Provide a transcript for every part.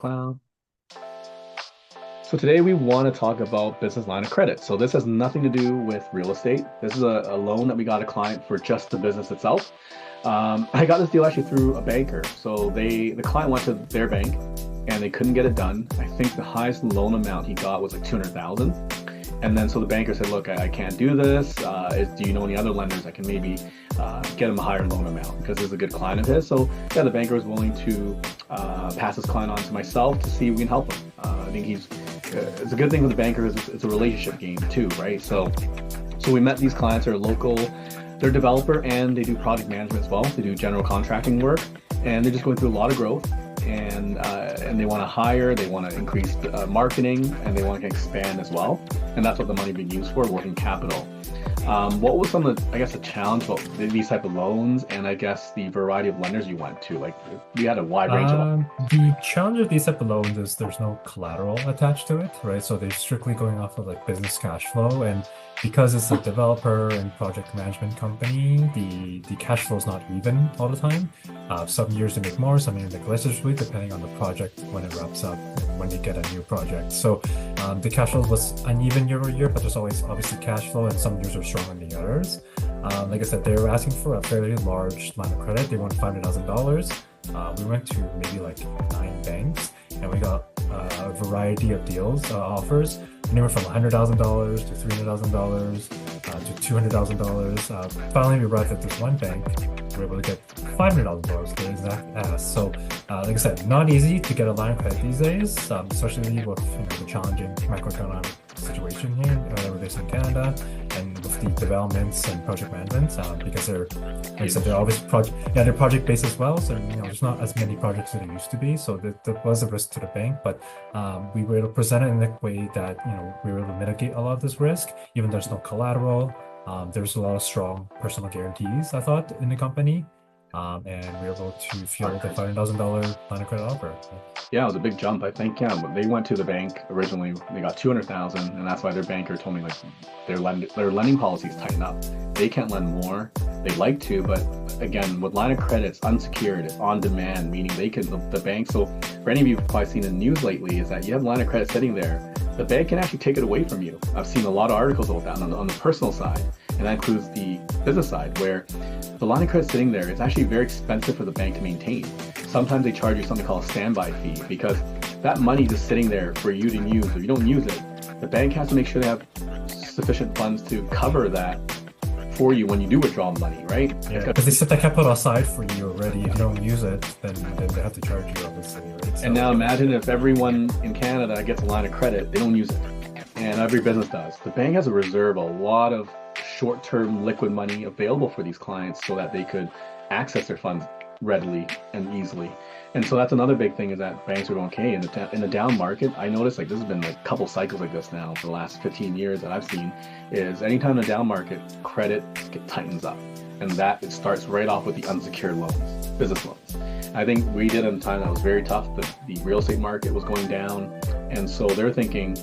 Cloud. So today we want to talk about business line of credit. So this has nothing to do with real estate. This is a loan that we got a client for just the business itself. I got this deal actually through a banker. So the client went to their bank and they couldn't get it done. I think the highest loan amount he got was like 200,000. And then so the banker said, look, I can't do this. Do you know any other lenders that can maybe get him a higher loan amount? Because he's a good client of his. So yeah, the banker was willing to pass this client on to myself to see if we can help him. I think it's a good thing with the banker is it's a relationship game too, right? So we met these clients. They're local, they're a developer, and they do project management as well. They do general contracting work, and they're just going through a lot of growth. And they want to hire, they want to increase marketing, and they want to expand as well. And that's what the money being used for, working capital. What was some of the, I guess, the challenge about these type of loans, and I guess the variety of lenders you went to? Like, we had a wide range of. The challenge of these type of loans is there's no collateral attached to it, right? So they're strictly going off of like business cash flow, and because it's a developer and project management company, the cash flow is not even all the time. Some years they make more, some years they make less, depending on the project when it wraps up and when you get a new project. So the cash flow was uneven year over year, but there's always obviously cash flow, and some years are stronger than the others. Like I said, they were asking for a fairly large line of credit. They wanted $500,000. We went to maybe like 9 banks, and we got a variety of deals, offers, anywhere from $100,000 to $300,000 to $200,000. Finally, we arrived at this one bank. We were able to get $500,000, the exact ask. So, like I said, not easy to get a line of credit these days, especially with the challenging macroeconomic situation here, whatever it is in Canada, and with the developments and project management, because they're, like I said, they're always they're project based as well. So there's not as many projects as there used to be. So there was a risk to the bank, but we were able to present it in a way that we were able to mitigate a lot of this risk, even though there's no collateral. There's a lot of strong personal guarantees, I thought, in the company. And we were able to field the $500,000 line of credit offer. Yeah, it was a big jump. I think they went to the bank originally. They got 200,000, and that's why their banker told me like their lending policies tighten up. They can't lend more. They'd like to, but again, with line of credit, it's unsecured, it's on demand, meaning they can the bank. So for any of you who've probably seen in the news lately, is that you have line of credit sitting there, the bank can actually take it away from you. I've seen a lot of articles about that on the personal side, and that includes the business side, where the line of credit sitting there is actually very expensive for the bank to maintain. Sometimes they charge you something called a standby fee, because that money is sitting there for you to use. If you don't use it, the bank has to make sure they have sufficient funds to cover that for you when you do withdraw money, right? Yeah, because they set that capital aside for you already. If you don't use it, then they have to charge you, obviously, right? So, and now imagine if everyone in Canada gets a line of credit, they don't use it, and every business does. The bank has to reserve a lot of short-term liquid money available for these clients so that they could access their funds readily and easily. And so that's another big thing, is that banks are going, okay, in the down market. I noticed like this has been like a couple cycles like this now for the last 15 years that I've seen, is anytime in the down market, credit tightens up. And that it starts right off with the unsecured loans, business loans. I think we did in a time that was very tough. The real estate market was going down. And so they're thinking,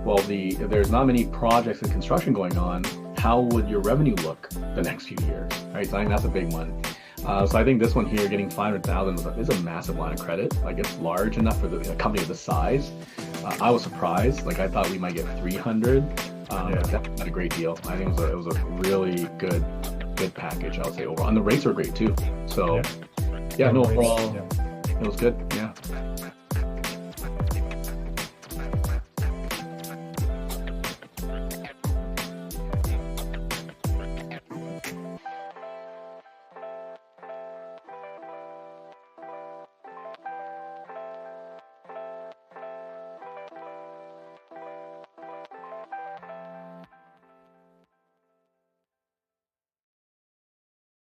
well, if there's not many projects and construction going on, how would your revenue look the next few years, right? So I think that's a big one. So I think this one here, getting 500,000 is a massive line of credit. Like, it's large enough for a company of this size. I was surprised. Like, I thought we might get 300. But that's not a great deal. I think it was a really good package, I would say overall. And the rates were great too. So overall, it was good.